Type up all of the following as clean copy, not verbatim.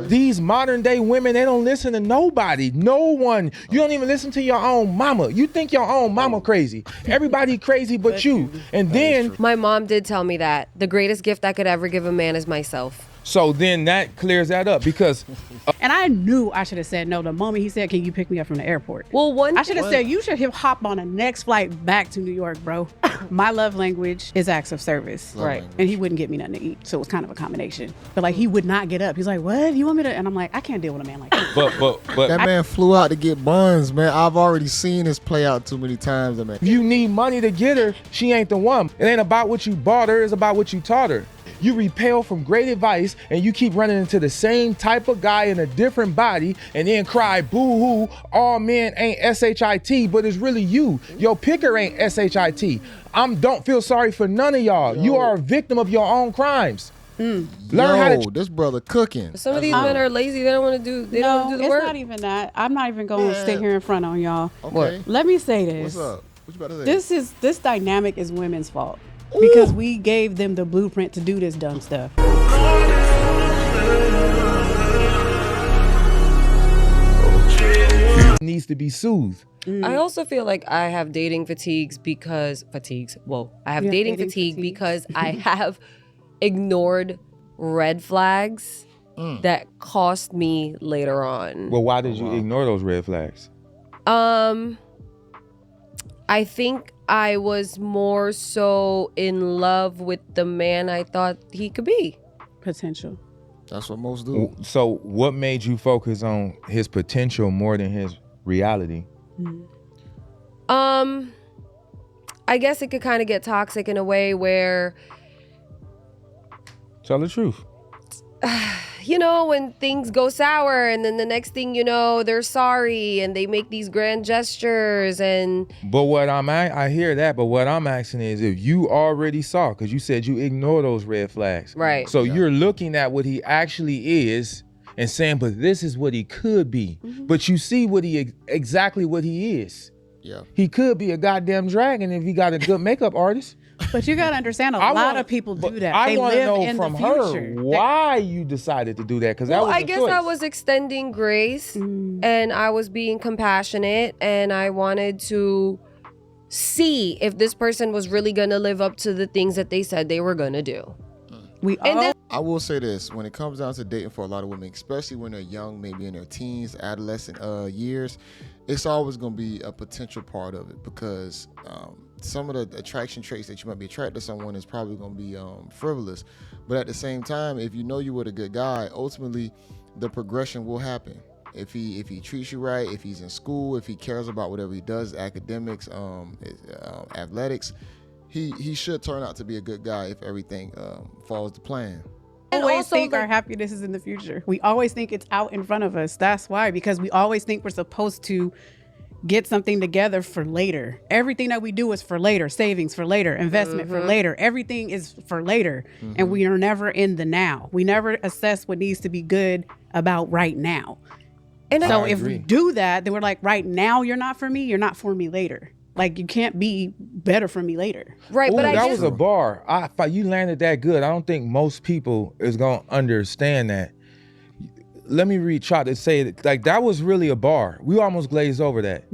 These modern day women, they don't listen to nobody, no one. You don't even listen to your own mama. You think your own mama crazy. Everybody crazy but you. And then my mom did tell me that the greatest gift I could ever give a man is myself. So then that clears that up because... and I knew I should have said no the moment he said, can you pick me up from the airport? Well, I should have said, you should hop on the next flight back to New York, bro. My love language is acts of service. Right. And he wouldn't get me nothing to eat. So it was kind of a combination. But like, he would not get up. He's like, what? You want me to? And I'm like, I can't deal with a man like that. But that man flew out to get buns, man. I've already seen this play out too many times, man. If you need money to get her, she ain't the one. It ain't about what you bought her, it's about what you taught her. You repel from great advice and you keep running into the same type of guy in a different body and then cry boo-hoo, all men ain't S-H-I-T, but it's really you. Your picker ain't S-H-I-T. Don't feel sorry for none of y'all. You are a victim of your own crimes. Learn how to... this brother cooking. Some of these men are lazy. They don't want to do the work. It's not even that. I'm not even going to sit here in front on y'all. Okay. Let me say this. What's up? What you about to say? This dynamic is women's fault. Because we gave them the blueprint to do this dumb stuff. Needs to be soothed. I also feel like I have dating fatigues because I have dating fatigue because I have ignored red flags that cost me later on. Well, why did you ignore those red flags? I think I was more so in love with the man I thought he could be. Potential. That's what most do. So what made you focus on his potential more than his reality? I guess it could kind of get toxic in a way where... Tell the truth. You know, when things go sour and then the next thing you know, they're sorry and they make these grand gestures and... But I hear that, but what I'm asking is if you already saw, because you said you ignore those red flags. Right. So you're looking at what he actually is and saying, but this is what he could be. But you see exactly what he is. Yeah. He could be a goddamn dragon if he got a good makeup artist. But you got to understand, a lot of people do that. I they want to live know in from the her future. why you decided to do that, because that was I a guess choice. I was extending grace and I was being compassionate and I wanted to see if this person was really going to live up to the things that they said they were going to do. I will say this, when it comes down to dating for a lot of women, especially when they're young, maybe in their teens, adolescent years, it's always going to be a potential part of it, because some of the attraction traits that you might be attracted to someone is probably going to be frivolous. But at the same time, if you know you were a good guy, ultimately the progression will happen. If he treats you right, if he's in school, if he cares about whatever he does, academics, athletics, he should turn out to be a good guy if everything falls to plan. We always think our happiness is in the future. We always think it's out in front of us. That's why, because we always think we're supposed to get something together for later. Everything that we do is for later. Savings for later, investment for later. Everything is for later. And we are never in the now. We never assess what needs to be good about right now. And so if we do that, then we're like, right now you're not for me, you're not for me later. Like, you can't be better for me later. Right, but that was a bar. You landed that good. I don't think most people is going to understand that. Let me try to say it. Like, that was really a bar. We almost glazed over that.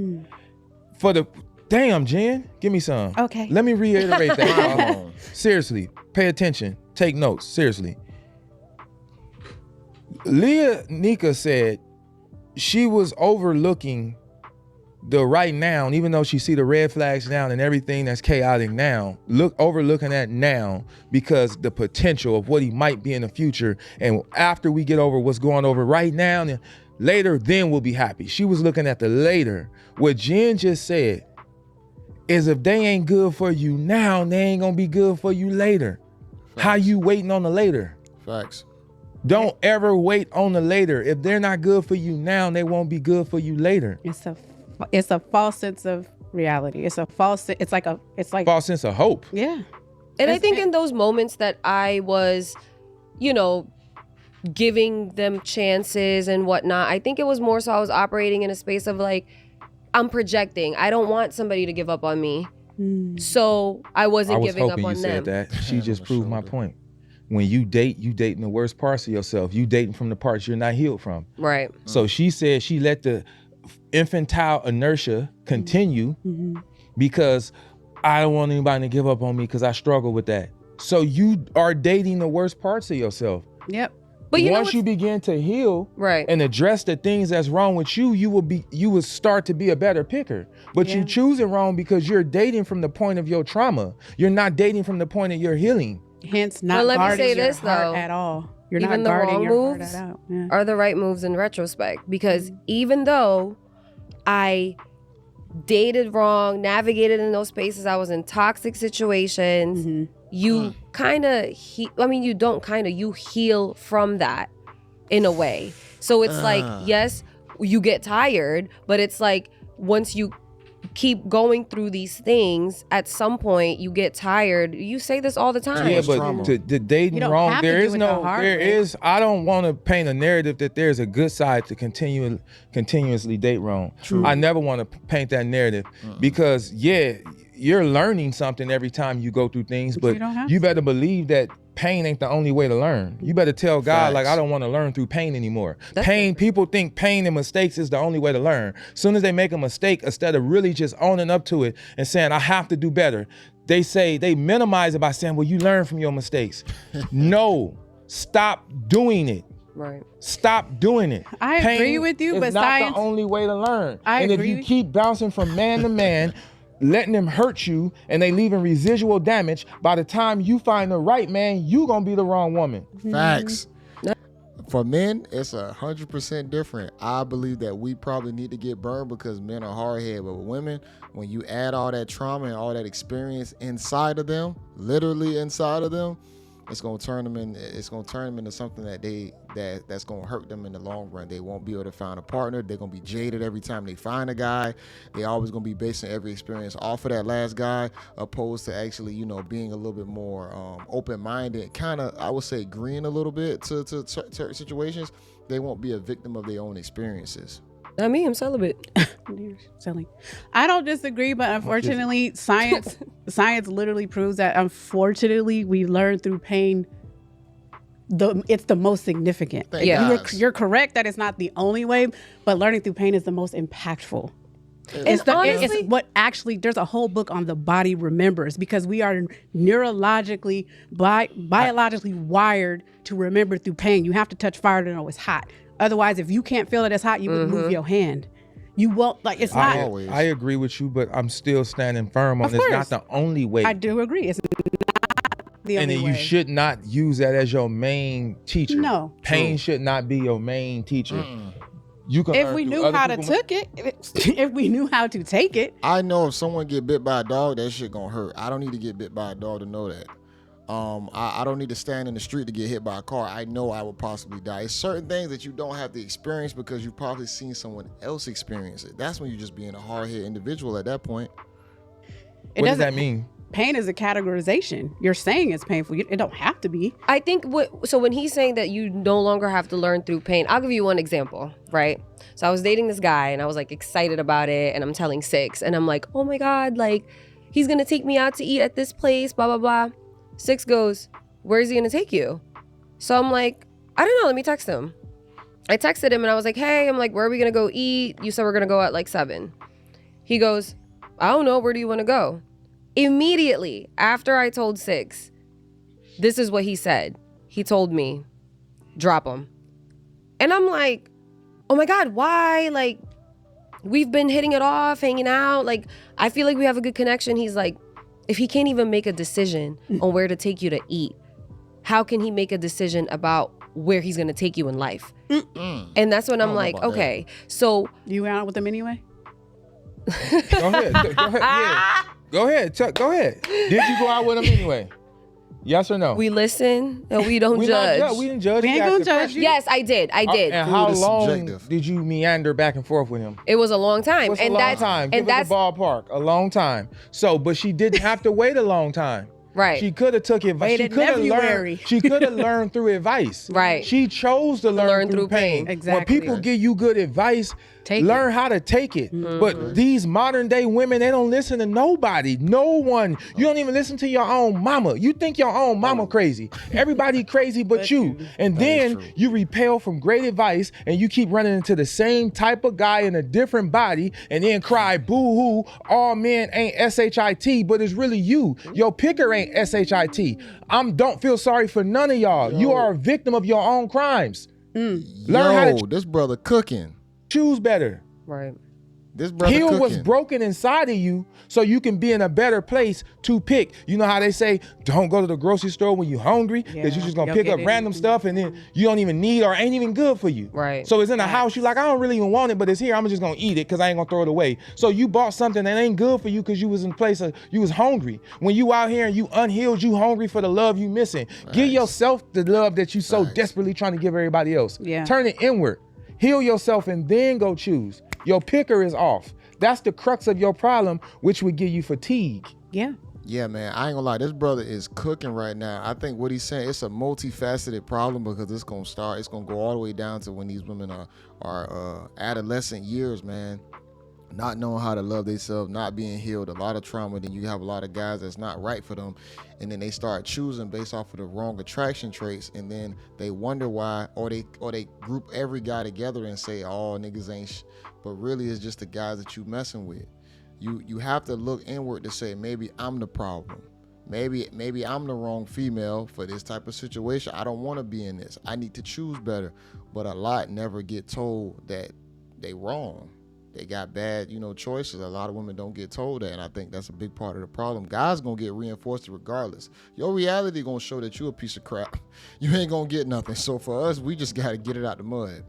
Damn, Jen, give me some. Okay. Let me reiterate that. Seriously, pay attention. Take notes. Seriously. Leah Nika said she was overlooking the right now, and even though she see the red flags now and everything that's chaotic now, overlooking that now because the potential of what he might be in the future, and after we get over what's going over right now, and later, then we'll be happy. She was looking at the later. What Jen just said is if they ain't good for you now, they ain't gonna be good for you later. Facts. How you waiting on the later? Facts. Don't ever wait on the later. If they're not good for you now, they won't be good for you later. It's a false sense of reality. It's like false sense of hope. Yeah. And I think in those moments that I was, giving them chances and whatnot, I think it was more so I was operating in a space of like, I'm projecting. I don't want somebody to give up on me. So I wasn't giving up on them. I was hoping you said that. She just proved my point. when you dating the worst parts of yourself. You dating from the parts you're not healed from. Right. So she said she let the infantile inertia continue because I don't want anybody to give up on me because I struggle with that. So you are dating the worst parts of yourself. Yep. But once you begin to heal and address the things that's wrong with you, you will start to be a better picker. But you choose it wrong because you're dating from the point of your trauma. You're not dating from the point of your healing. Hence, not guarding your heart at all. You're even not the guarding wrong your heart moves at all. are the right moves in retrospect, because even though I dated wrong, navigated in those spaces, I was in toxic situations, you kind of you heal from that in a way. So it's like, yes, you get tired, but it's like once you keep going through these things, at some point you get tired. You say this all the time. Yeah, but the dating wrong, I don't want to paint a narrative that there's a good side to continuously date wrong. True. I never want to paint that narrative because you're learning something every time you go through things, but you better believe that pain ain't the only way to learn. You better tell God, like, I don't want to learn through pain anymore. People think pain and mistakes is the only way to learn. As soon as they make a mistake, instead of really just owning up to it and saying, I have to do better, they minimize it by saying, well, you learn from your mistakes. No, stop doing it. Right. Stop doing it. I agree with you, but science not the only way to learn. If you keep bouncing from man to man, letting them hurt you and they leaving residual damage, by the time you find the right man, you gonna be the wrong woman. Facts. For men, it's 100% different. I believe that we probably need to get burned because men are hard-headed. But with women, when you add all that trauma and all that experience inside of them, literally inside of them, it's gonna turn them into something that's gonna hurt them in the long run. They won't be able to find a partner. They're gonna be jaded every time they find a guy. They always gonna be basing every experience off of that last guy, opposed to actually, being a little bit more open-minded, kind of, I would say, green a little bit to certain situations. They won't be a victim of their own experiences. Not me, I'm celibate. Silly. I don't disagree, but unfortunately, science literally proves that, unfortunately, we learn through pain. It's the most significant. You're correct that it's not the only way, but learning through pain is the most impactful. It's what actually, there's a whole book on the body remembers, because we are neurologically, biologically wired to remember through pain. You have to touch fire to know it's hot. Otherwise, if you can't feel that it's hot, you would move your hand. You won't, it's not. I agree with you, but I'm still standing firm on it's not the only way. I do agree. It's not the only way. And you should not use that as your main teacher. No. Pain should not be your main teacher. You can if we knew how to if we knew how to take it. I know if someone get bit by a dog, that shit gonna hurt. I don't need to get bit by a dog to know that. I don't need to stand in the street to get hit by a car. I know I will possibly die. It's certain things that you don't have to experience because you've probably seen someone else experience it. That's when you're just being a hard-headed individual at that point. What does that mean? Pain is a categorization. You're saying it's painful. It don't have to be. I think so when he's saying that you no longer have to learn through pain, I'll give you one example, right? So I was dating this guy and I was like excited about it, and I'm telling Six, and I'm like, oh my God, like he's gonna take me out to eat at this place, blah, blah, blah. Six goes, where is he gonna take you? So I'm like, I don't know, let me text him. I texted him and I was like, hey, I'm like, where are we gonna go eat? You said we're gonna go at like 7. He goes, I don't know, where do you wanna go? Immediately after I told Six, this is what he said. He told me, drop him. And I'm like, oh my God, why? Like, we've been hitting it off, hanging out. Like, I feel like we have a good connection. He's like, if he can't even make a decision on where to take you to eat, how can he make a decision about where he's going to take you in life? And that's when I'm like, okay, so. You went out with him anyway? Go ahead. Yeah. Go ahead. Go ahead. Did you go out with him anyway? Yes or no? We listen and we don't judge. We didn't judge. We ain't gonna judge you. Yes, I did. And how long did you meander back and forth with him? It was a long time. What's a long time? Give us a ballpark. A long time. So, but she didn't have to wait a long time. Right. She could have took advice. Waited February. She could have learned through advice. Right. She chose to learn through pain. Exactly. When people give you good advice, learn how to take it. But these modern day women, they don't listen to nobody. No one. You don't even listen to your own mama. You think your own mama crazy. Everybody crazy but you. And then you repel from great advice and you keep running into the same type of guy in a different body and then cry boo-hoo, all men ain't SHIT, but it's really you. Your picker ain't SHIT. Don't feel sorry for none of y'all. You are a victim of your own crimes. Learn how to this brother cooking. choose better. Right. This brother Heal cooking. what's broken inside of you so you can be in a better place to pick. You know how they say, don't go to the grocery store when you're hungry because you're just going to pick up random stuff and then you don't even need or ain't even good for you. Right. So it's in the house. You're like, I don't really even want it, but it's here. I'm just going to eat it because I ain't going to throw it away. So you bought something that ain't good for you because you was in a place of, you was hungry. When you out here and you unhealed, you hungry for the love you missing. Give yourself the love that you so desperately trying to give everybody else. Yeah. Turn it inward. Heal yourself and then go choose. Your picker is off. That's the crux of your problem, which would give you fatigue. Yeah. Yeah, man, I ain't gonna lie. This brother is cooking right now. I think what he's saying, it's a multifaceted problem because it's gonna go all the way down to when these women are adolescent years, man. Not knowing how to love themselves, not being healed, a lot of trauma. Then you have a lot of guys that's not right for them, and then they start choosing based off of the wrong attraction traits, and then they wonder why, or they group every guy together and say, "Oh, niggas ain't," but really it's just the guys that you messing with. You have to look inward to say, maybe I'm the problem. Maybe I'm the wrong female for this type of situation. I don't want to be in this. I need to choose better. But a lot never get told that they wrong. They got bad, choices. A lot of women don't get told that, and I think that's a big part of the problem. Guys gonna get reinforced regardless. Your reality gonna show that you a piece of crap. You ain't gonna get nothing. So for us, we just gotta get it out the mud.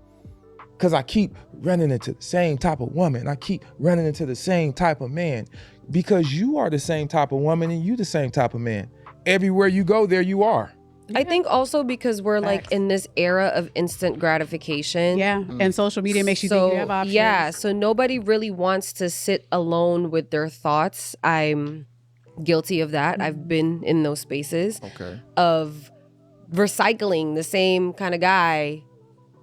Because I keep running into the same type of woman. I keep running into the same type of man. Because you are the same type of woman and you the same type of man. Everywhere you go, there you are. I think also because we're like in this era of instant gratification. Yeah. And social media makes you think you have options. Yeah. So nobody really wants to sit alone with their thoughts. I'm guilty of that. I've been in those spaces of recycling the same kind of guy,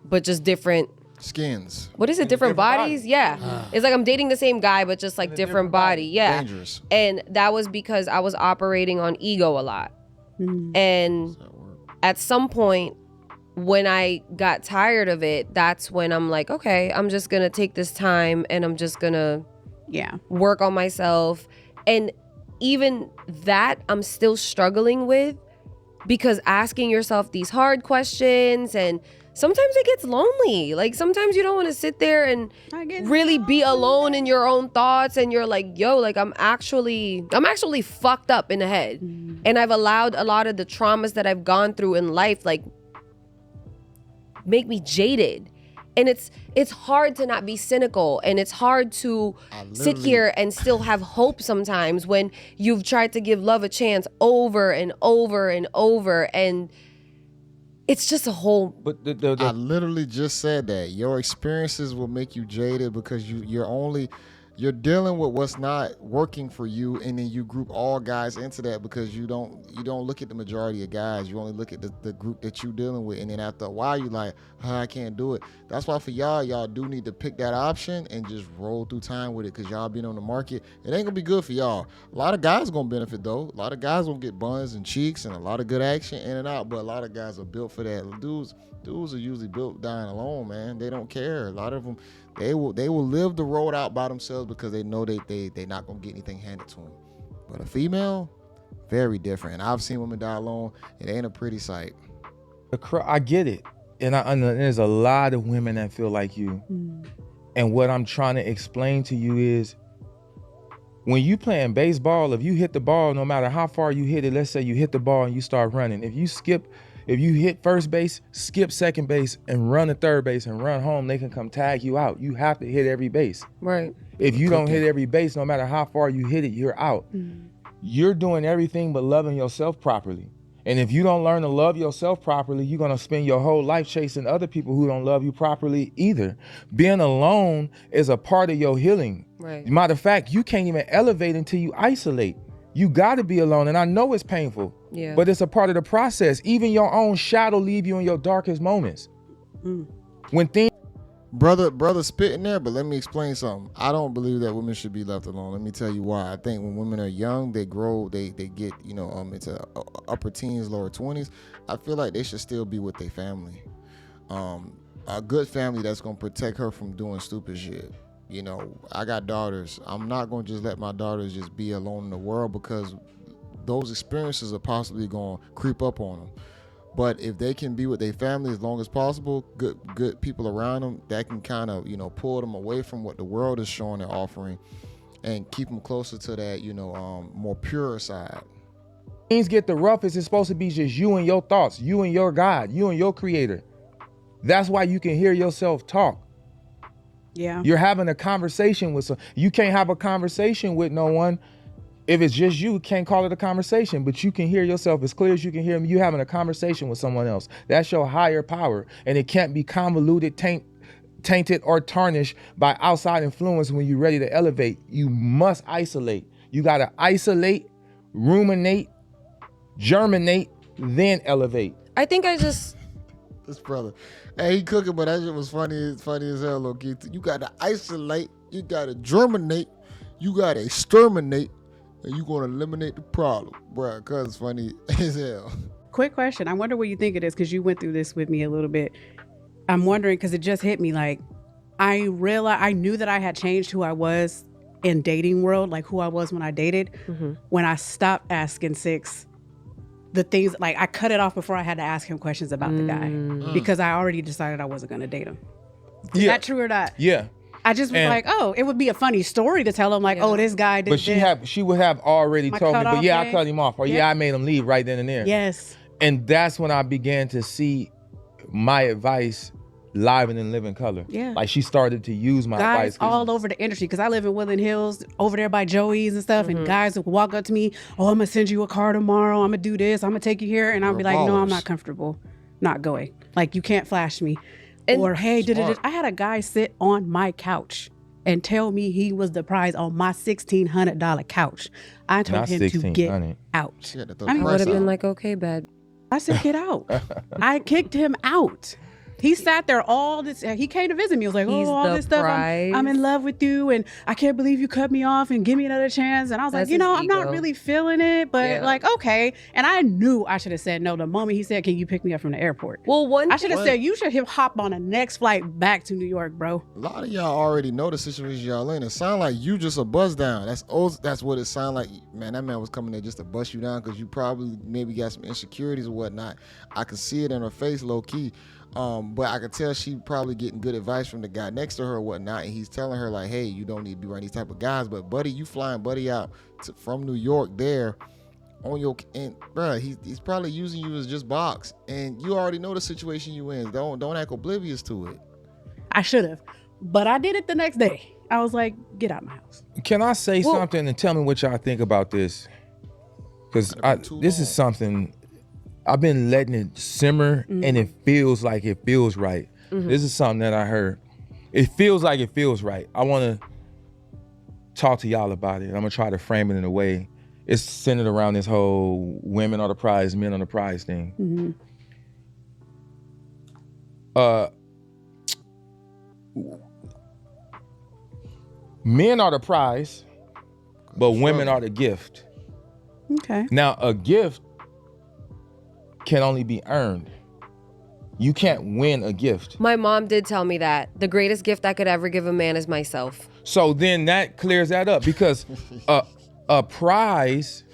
but just different skins. What is it? Different bodies? Yeah. It's like I'm dating the same guy, but just like different body. Yeah. Dangerous. And that was because I was operating on ego a lot. And at some point when I got tired of it, that's when I'm like, okay, I'm just going to take this time and I'm just going to work on myself. And even that I'm still struggling with, because asking yourself these hard questions, and sometimes it gets lonely. Like sometimes you don't want to sit there and really be alone in your own thoughts, and you're like, yo, like I'm actually fucked up in the head. And I've allowed a lot of the traumas that I've gone through in life like make me jaded. And it's hard to not be cynical, and it's hard to sit here and still have hope sometimes when you've tried to give love a chance over and over and over, and it's just a whole. But I literally just said that your experiences will make you jaded because you're dealing with what's not working for you, and then you group all guys into that because you don't look at the majority of guys. You only look at the group that you're dealing with, and then after a while you like, I can't do it. That's why for y'all do need to pick that option and just roll through time with it, because y'all being on the market, it ain't gonna be good for y'all. A lot of guys gonna benefit though. A lot of guys gonna get buns and cheeks and a lot of good action in and out, but a lot of guys are built for that. Dudes are usually built dying alone, man. They don't care. A lot of them, they will live the road out by themselves because they know they not gonna get anything handed to them. But a female, very different. And I've seen women die alone. It ain't a pretty sight. I get it, and there's a lot of women that feel like you. And what I'm trying to explain to you is, when you playing baseball, if you hit the ball, no matter how far you hit it, let's say you hit the ball and you start running. If you hit first base, skip second base, and run to third base and run home, they can come tag you out. You have to hit every base. Right. If you don't hit every base, no matter how far you hit it, you're out. You're doing everything but loving yourself properly. And if you don't learn to love yourself properly, you're going to spend your whole life chasing other people who don't love you properly either. Being alone is a part of your healing. Right. Matter of fact, you can't even elevate until you isolate. You got to be alone. And I know it's painful, Yeah. but it's a part of the process. Even your own shadow leave you in your darkest moments. When things Brother spitting there, but let me explain something. I don't believe that women should be left alone. Let me tell you why. I think when women are young, they grow, they get, into upper teens, lower 20s. I feel like they should still be with their family. A good family that's going to protect her from doing stupid shit. I got daughters. I'm not going to just let my daughters just be alone in the world, because those experiences are possibly going to creep up on them. But if they can be with their family as long as possible, good people around them, that can kind of, pull them away from what the world is showing and offering, and keep them closer to that, more pure side. things get the roughest, it's supposed to be just you and your thoughts, you and your God, you and your creator. That's why you can hear yourself talk. Yeah. You're having a conversation with you can't have a conversation with no one. If it's just you, can't call it a conversation, but you can hear yourself as clear as you can hear me. You having a conversation with someone else. That's your higher power. And it can't be convoluted, tainted, or tarnished by outside influence when you're ready to elevate. You must isolate. You got to isolate, ruminate, germinate, then elevate. I think I just... This brother. Hey, he cooking, but that shit was funny as hell, low key. You got to isolate, you got to germinate, you got to exterminate, and you going to eliminate the problem, bro, because it's funny as hell. Quick question. I wonder what you think of this, because you went through this with me a little bit. I'm wondering, because it just hit me, like, I knew that I had changed who I was in dating world, like who I was when I dated, when I stopped asking Six the things, like I cut it off before I had to ask him questions about the guy, because I already decided I wasn't going to date him. Is that true or not? Yeah. I just was like, oh, it would be a funny story to tell him, like, oh, this guy did But this. she would have already told me, but yeah, day. I cut him off, or I made him leave right then and there. Yes. And that's when I began to see my advice live and in living color. Yeah. Like she started to use my advice. Guys all over the industry, because I live in Woodland Hills, over there by Joey's and stuff, and guys would walk up to me, oh, I'm gonna send you a car tomorrow, I'm gonna do this, I'm gonna take you here, and I'll be like, no, I'm not comfortable not going. Like, you can't flash me. Or, hey, I had a guy sit on my couch and tell me he was the prize on my $1,600 couch. I told him to get out. I would have been like, okay, bad. I said, get out. I kicked him out. He sat there all this. He came to visit me. He was like, He's all this stuff. I'm in love with you, and I can't believe you cut me off and give me another chance. And I was like, I'm not really feeling it, but like, okay. And I knew I should have said no the moment he said, can you pick me up from the airport? Well, I should have said, you should hop on the next flight back to New York, bro. A lot of y'all already know the situation y'all in. It sound like you just a buzz down. That's what it sound like. Man, that man was coming there just to bust you down because you probably maybe got some insecurities or whatnot. I can see it in her face, low key. But I could tell she probably getting good advice from the guy next to her or whatnot, and he's telling her like, hey, you don't need to be around these type of guys. But buddy, you flying buddy out from New York there on your, and bro, he's probably using you as just box, and you already know the situation you in. Don't act oblivious to it. I should have, but I did it the next day. I was like, get out of my house. Can I say something and tell me what y'all think about this? Because this is something I've been letting it simmer, and it feels like it feels right. This is something that I heard. It feels like it feels right. I want to talk to y'all about it. I'm going to try to frame it in a way. It's centered around this whole women are the prize, men are the prize thing. Men are the prize, but women are the gift. Okay. Now, a gift can only be earned. You can't win a gift. My mom did tell me that the greatest gift I could ever give a man is myself. So then that clears that up, because a prize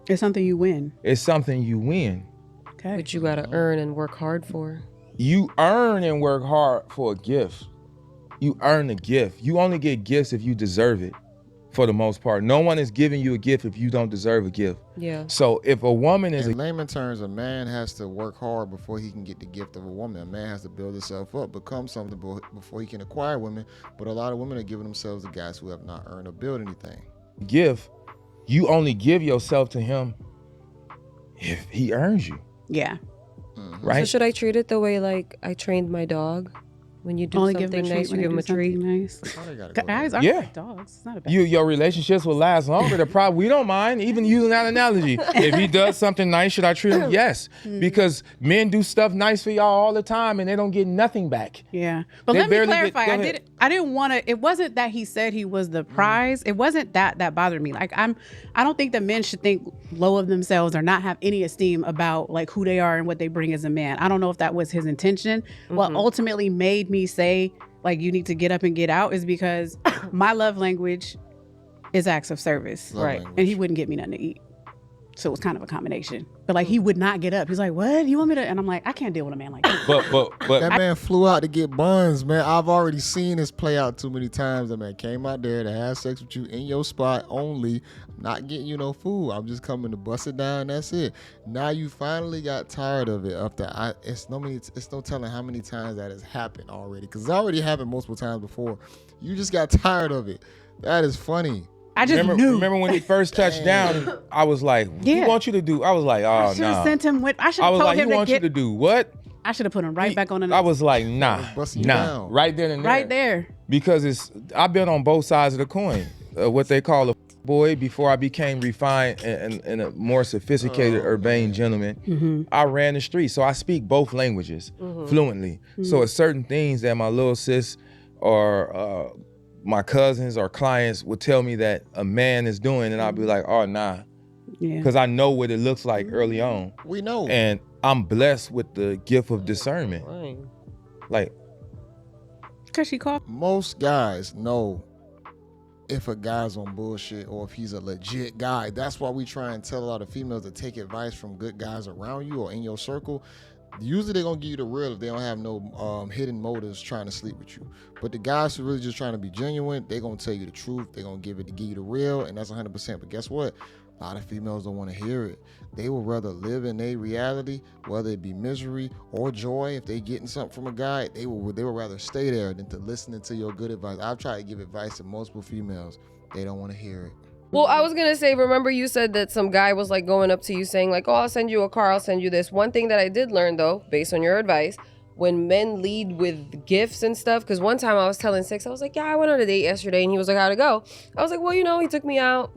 is something you win. It's something you win. Okay. But you gotta earn and work hard for. You earn and work hard for a gift. You earn a gift. You only get gifts if you deserve it. For the most part, no one is giving you a gift if you don't deserve a gift. Yeah. So if a woman is, in layman terms, a man has to work hard before he can get the gift of a woman. A man has to build himself up, become something before he can acquire women. But a lot of women are giving themselves to guys who have not earned or built anything. Gift, you only give yourself to him if he earns you. Yeah. Right. So should I treat it the way like I trained my dog? When you do Only give something them a treat nice, you when give them they a do something treat. nice. Oh, they gotta go Guys there. aren't Yeah. like dogs. It's not a bad Your relationships will last longer. The problem, we don't mind even using that analogy. If he does something nice, should I treat him? Yes, because men do stuff nice for y'all all the time and they don't get nothing back. Yeah, but They let me barely get- clarify. go I ahead. didn't want to. It wasn't that he said he was the prize. It wasn't that bothered me. Like I don't think that men should think low of themselves or not have any esteem about like who they are and what they bring as a man. I don't know if that was his intention. What ultimately made me say like you need to get up and get out is because my love language is acts of service, Love Right. language. and he wouldn't get me nothing to eat. So it was kind of a combination. But like he would not get up. He's like, "What? You want me to?" And I'm like, "I can't deal with a man like that." But That man flew out to get buns, man. I've already seen this play out too many times. That man came out there to have sex with you in your spot only. I'm not getting you no food. I'm just coming to bust it down. That's it. Now you finally got tired of it. It's no telling how many times that has happened already. Because it's already happened multiple times before. You just got tired of it. That is funny. I just knew. remember when he first touched down, I was like, he Yeah. wants you to do. I was like, I oh, should have nah. sent him with. I should I have was told like, he him to wants you get. to do what? I should have put him right back on the. I was like, nah, busting you nah. down. Right then and there. right there. Because I've been on both sides of the coin. What they call a boy before I became refined and a more sophisticated urbane gentleman. I ran the streets, so I speak both languages fluently. So it's certain things that my little sis or my cousins or clients would tell me that a man is doing, and I'll be like, oh, nah. Yeah. Because I know what it looks like early on. We know. And I'm blessed with the gift of discernment. Right. Like, Cause she called. Most guys know if a guy's on bullshit or if he's a legit guy. That's why we try and tell a lot of females to take advice from good guys around you or in your circle. Usually they're gonna give you the real if they don't have no hidden motives trying to sleep with you. But the guys who really just trying to be genuine, they're gonna tell you the truth. They're gonna give you the real, and that's 100%. But guess what? A lot of females don't want to hear it. They would rather live in their reality, whether it be misery or joy. If they getting something from a guy, they would rather stay there than to listening to your good advice. I've tried to give advice to multiple females. They don't want to hear it. Well, I was gonna say, remember you said that some guy was like going up to you saying like, oh, I'll send you a car, I'll send you this. One thing that I did learn though, based on your advice, when men lead with gifts and stuff, because one time I was telling Six, I was like, yeah, I went on a date yesterday, and he was like, how'd it go? I was like, well, he took me out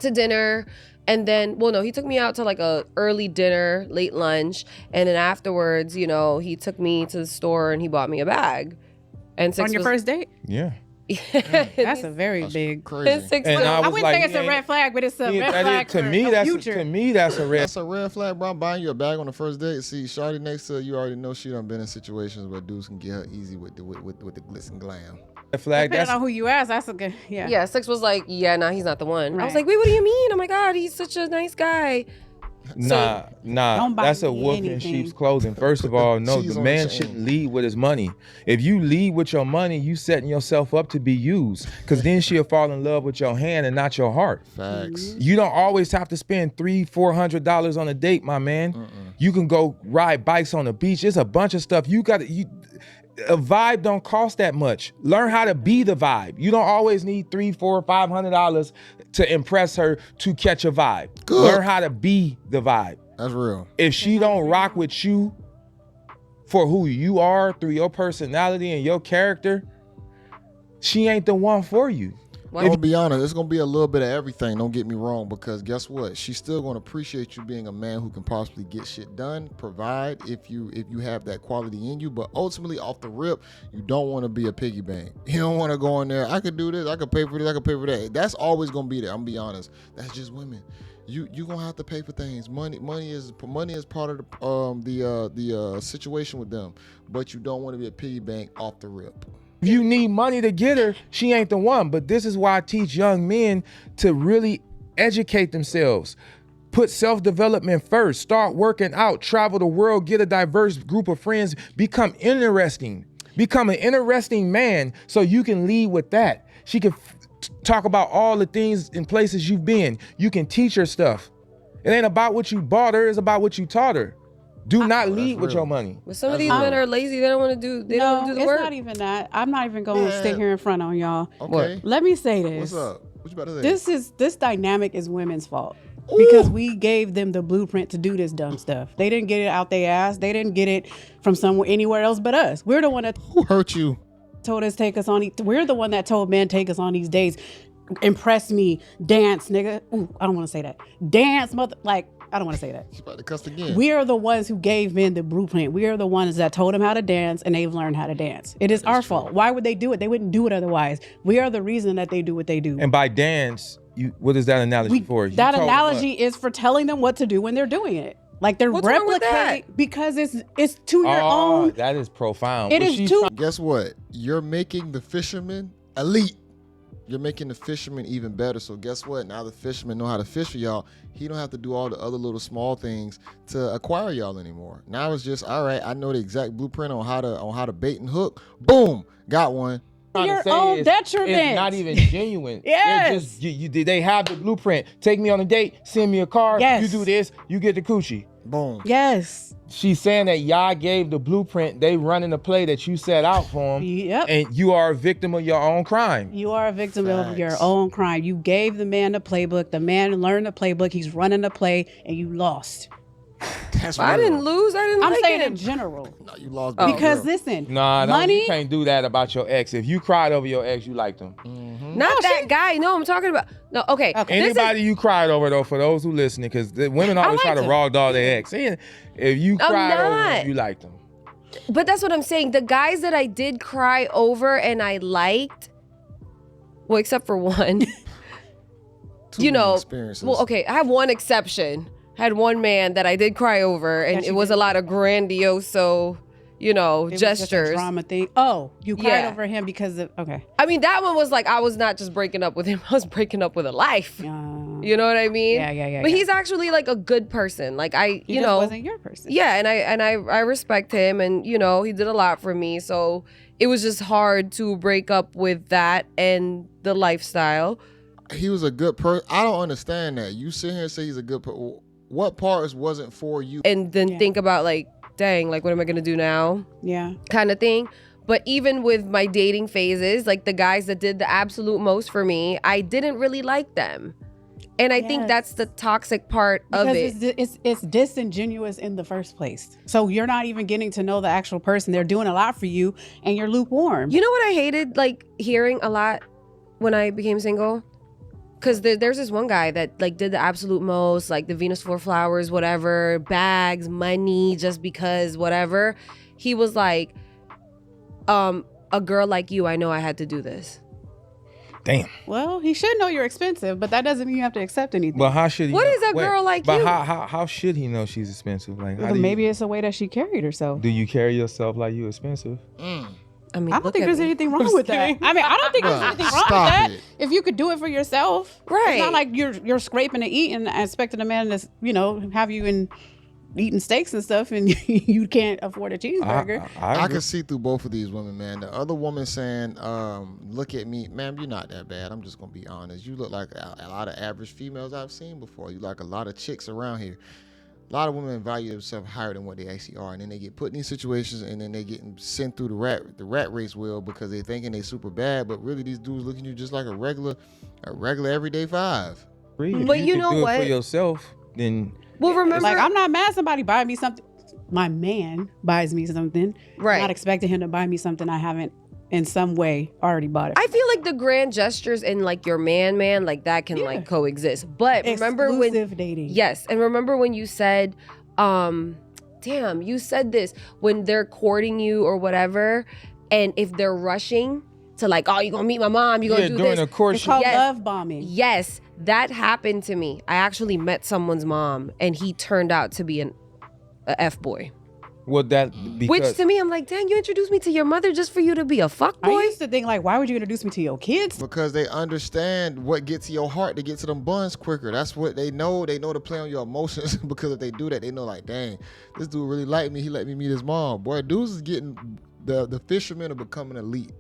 to dinner, and then, well, no, he took me out to like a early dinner, late lunch, and then afterwards, he took me to the store and he bought me a bag. And Six On your was, first date? yeah. That's a very big. Crazy. Six And was- I I was wouldn't like, say it's a red flag, but it's a red flag to for me. the That's future. a red. That's a red flag, bro. I'm buying you a bag on the first date. See, shawty next to you already know she done been in situations where dudes can get her easy with the glitz and glam. Flag. Depending That's on who you ask, that's a good. Yeah. Yeah, Six was like, yeah, nah, he's not the one. I was Right. like, wait, what do you mean? Oh my God, he's such a nice guy. nah. Don't buy That's a me wolf in anything. sheep's clothing. First of all, no, Cheese the on man the chain. shouldn't lead with his money. If you lead with your money, you setting yourself up to be used. Because then she'll fall in love with your hand and not your heart. Facts. You don't always have to spend $300-$400 on a date, my man. You can go ride bikes on the beach. There's a bunch of stuff. A vibe don't cost that much. Learn how to be the vibe. You don't always need $300, $400, $500 to impress her to catch a vibe. Good. Learn how to be the vibe. That's real. If she don't rock with you for who you are through your personality and your character, she ain't the one for you. I'm gonna be honest, it's gonna be a little bit of everything, don't get me wrong, because guess what? She's still gonna appreciate you being a man who can possibly get shit done, provide if you have that quality in you, but ultimately off the rip, you don't wanna be a piggy bank. You don't wanna go in there, I could do this, I could pay for this, I could pay for that. That's always gonna be there, I'm gonna be honest. That's just women. You gonna have to pay for things. Money is part of the situation with them, but you don't wanna be a piggy bank off the rip. If you need money to get her, she ain't the one. But this is why I teach young men to really educate themselves. Put self-development first. Start working out. Travel the world. Get a diverse group of friends. Become interesting. Become an interesting man so you can lead with that. She can talk about all the things and places you've been. You can teach her stuff. It ain't about what you bought her. It's about what you taught her. Do not lead with real. your money. But some of these men are lazy. They don't want to do. They don't want to do the it's work. not even that. I'm not even going to sit here in front on y'all. Okay. Let me say this. What's up? What you about to say? This dynamic is women's fault. Because we gave them the blueprint to do this dumb stuff. They didn't get it out their ass. They didn't get it from somewhere anywhere else but us. We're the one that Who hurt you? told us take us on. We're the one that told men take us on these dates. Impress me, dance, nigga. Ooh, I don't want to say that. Dance, mother. Like, I don't want to say that. She's about to cuss again. We are the ones who gave men the blueprint. We are the ones that told them how to dance, and they've learned how to dance. It is our fault. Why would they do it? They wouldn't do it otherwise. We are the reason that they do what they do. And by dance, what is that analogy for? You That told analogy what? is for telling them what to do when they're doing it. Like they're What's wrong with replicating that? because it's to your own. That is profound. It Was is she too. Guess what? You're making the fishermen elite. You're making the fishermen even better. So guess what? Now the fishermen know how to fish for y'all. He don't have to do all the other little small things to acquire y'all anymore. Now it's just, all right, I know the exact blueprint on how to bait and hook. Boom, got one. trying to Your say own is, detriment. It's not even genuine. Yes. They're just, they have the blueprint. Take me on a date, send me a card, Yes. you do this, you get the coochie. Boom. Yes. She's saying that y'all gave the blueprint, they running the play that you set out for them, Yep. and you are a victim of your own crime. You are a victim of Facts. your own crime. You gave the man the playbook. The man learned the playbook. He's running the play, and you lost. That's I real. didn't lose. I didn't I'm like saying it. in general. No, you lost Because real. listen, Nah, no, money. you can't do that about your ex. If you cried over your ex, you liked him. Not that guy. No, I'm talking about. No, okay. This is- Anybody you cried over, though, for those who listening, because women always try liked to him. raw dog their ex. And if you cried over not. him, you liked him. But that's what I'm saying. The guys that I did cry over and I liked, well, except for one, Too you many know, experiences. well, okay, I have one exception. I had one man that I did cry over, and That it you was did? a lot of grandiose, It was just a gestures. drama thing. Oh, you cried Yeah. over him because of okay. I mean, that one was like, I was not just breaking up with him, I was breaking up with a life. You know what I mean? Yeah. But he's actually like a good person. Like He you just know, wasn't your person. yeah, and I respect him, and you know, he did a lot for me. So it was just hard to break up with that and the lifestyle. He was a good person. I don't understand that. You sit here and say he's a good person. What parts wasn't for you? And then think about like, dang, like what am I gonna do now? Yeah. Kind of thing. But even with my dating phases, like the guys that did the absolute most for me, I didn't really like them. And I think Yes. that's the toxic part of it. Because it's disingenuous in the first place. So you're not even getting to know the actual person. They're doing a lot for you, and you're lukewarm. You know what I hated like hearing a lot when I became single? Because there's this one guy that like did the absolute most, like the Venus Four Flowers, whatever, bags, money, just because, whatever. He was like, a girl like you, I know I had to do this. Damn. Well, he should know you're expensive, but that doesn't mean you have to accept anything. But how should he? What know? is a girl like but you? how should he know she's expensive? Like, how do you, Maybe it's the way that she carried herself. do you carry yourself like you expensive? I mean, I don't look think at there's me. anything wrong with that. I mean, I don't think there's Bruh, anything wrong with stop that. it. If you could do it for yourself, Right. It's not like you're scraping to eat and expecting a man to have you in eating steaks and stuff, and you can't afford a cheeseburger. I can see through both of these women, man. The other woman saying, look at me, ma'am, you're not that bad. I'm just going to be honest. You look like a lot of average females I've seen before. You like a lot of chicks around here. A lot of women value themselves higher than what they actually are. And then they get put in these situations, and then they get sent through the rat race wheel because they thinking they super bad. But really, these dudes looking at you just like a regular everyday five. If But you can know do it what? for yourself, then Well, remember, Like, I'm not mad somebody buying me something. My man buys me something. Right. I'm not expecting him to buy me something I haven't in some way already bought it. I feel like the grand gestures and like your man, like that can like coexist. But remember Exclusive dating. Yes, and remember when you said, damn, you said this when they're courting you or whatever, and if they're rushing to like, oh, you gonna meet my mom, you gonna do during this. the It's courtship. called Yes. love bombing. Yes, that happened to me. I actually met someone's mom, and he turned out to be a F boy. Would that because Which to me, I'm like, dang, you introduced me to your mother just for you to be a fuck I boy? used to think, like, why would you introduce me to your kids? Because they understand what gets to your heart to get to them buns quicker. That's what they know. They know to play on your emotions because if they do that, they know like, dang, this dude really liked me. He let me meet his mom. Boy, dudes is getting, the fishermen are becoming elite.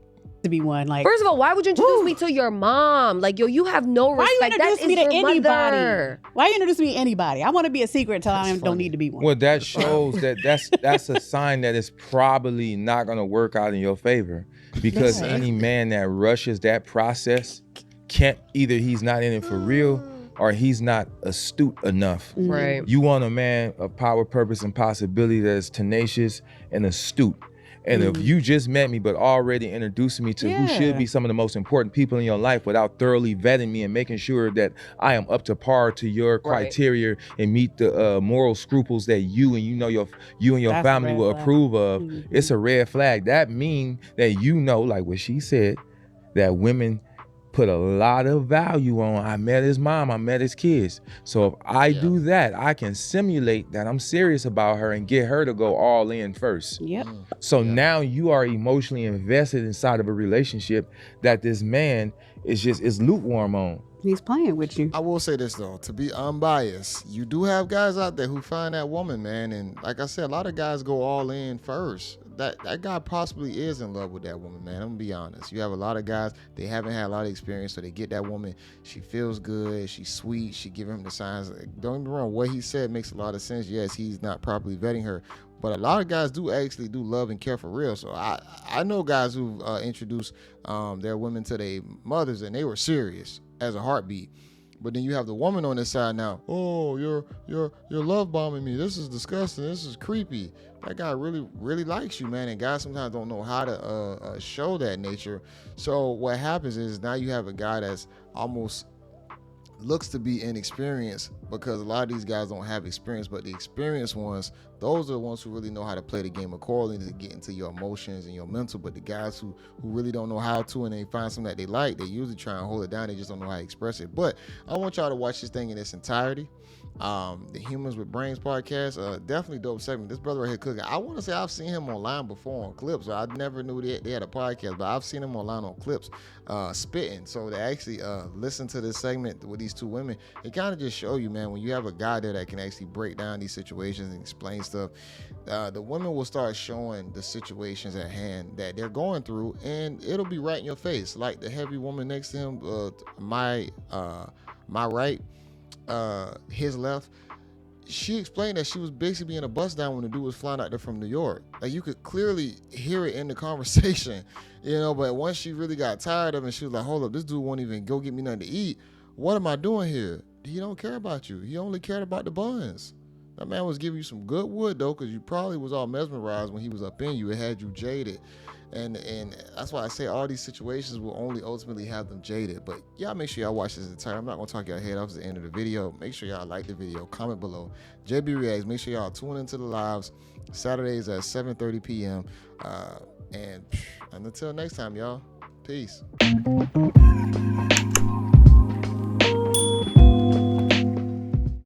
To be one, like, First of all, why would you introduce me to your mom? Like, yo, you have no why you respect. That introduce is me to your anybody? mother. Why you introduce me to anybody? I want to be a secret until I don't funny. need to be one. well, that shows that's a sign that it's probably not gonna work out in your favor because any man that rushes that process can't either he's not in it for real or he's not astute enough. Right. You want a man of power, purpose, and possibility that is tenacious and astute. And if you just met me but already introducing me to who should be some of the most important people in your life without thoroughly vetting me and making sure that I am up to par to your criteria and meet the moral scruples that you and your That's a family red will flag. approve of, it's a red flag. That means that like what she said, that women put a lot of value on, I met his mom, I met his kids. So if I do that, I can simulate that I'm serious about her and get her to go all in first. Yep. So now you are emotionally invested inside of a relationship that this man is lukewarm on. He's playing with you. I will say this though, to be unbiased, you do have guys out there who find that woman, man, and like I said, a lot of guys go all in first. That guy possibly is in love with that woman, man. I'm gonna be honest. You have a lot of guys, they haven't had a lot of experience, so they get that woman. She feels good, she's sweet, she giving him the signs. Don't get me wrong, what he said makes a lot of sense. Yes, he's not properly vetting her, but a lot of guys do actually do love and care for real. So I know guys who've introduced their women to their mothers and they were serious as a heartbeat. But then you have the woman on this side now. Oh, you're love bombing me. This is disgusting. This is creepy. That guy really likes you, man. And guys sometimes don't know how to show that nature. So what happens is now you have a guy that's almost looks to be inexperienced, because a lot of these guys don't have experience, but the experienced ones, those are the ones who really know how to play the game accordingly to get into your emotions and your mental. But the guys who really don't know how to, and they find something that they like, they usually try and hold it down. They just don't know how to express it. But I want y'all to watch this thing in its entirety. The Humans with Brains podcast, definitely dope segment. This brother right here cooking. I want to say I've seen him online before on clips. I never knew they had a podcast, but I've seen him online on clips spitting. So to actually listen to this segment with these two women, it kind of just show you, man, when you have a guy there that can actually break down these situations and explain stuff, the women will start showing the situations at hand that they're going through, and it'll be right in your face. Like the heavy woman next to him, my right, his left, she explained that she was basically being a bust down when the dude was flying out there from New York. Like you could clearly hear it in the conversation, but once she really got tired of it, she was like, hold up, this dude won't even go get me nothing to eat. What am I doing here? He don't care about you. He only cared about the buns. That man was giving you some good wood though, because you probably was all mesmerized when he was up in you. It had you jaded. And that's why I say all these situations will only ultimately have them jaded. But y'all make sure y'all watch this entire. I'm not going to talk y'all head off to the end of the video. Make sure y'all like the video. Comment below. JayBReacts. Make sure y'all tune into the lives. Saturdays at 7:30 p.m. And until next time, y'all. Peace.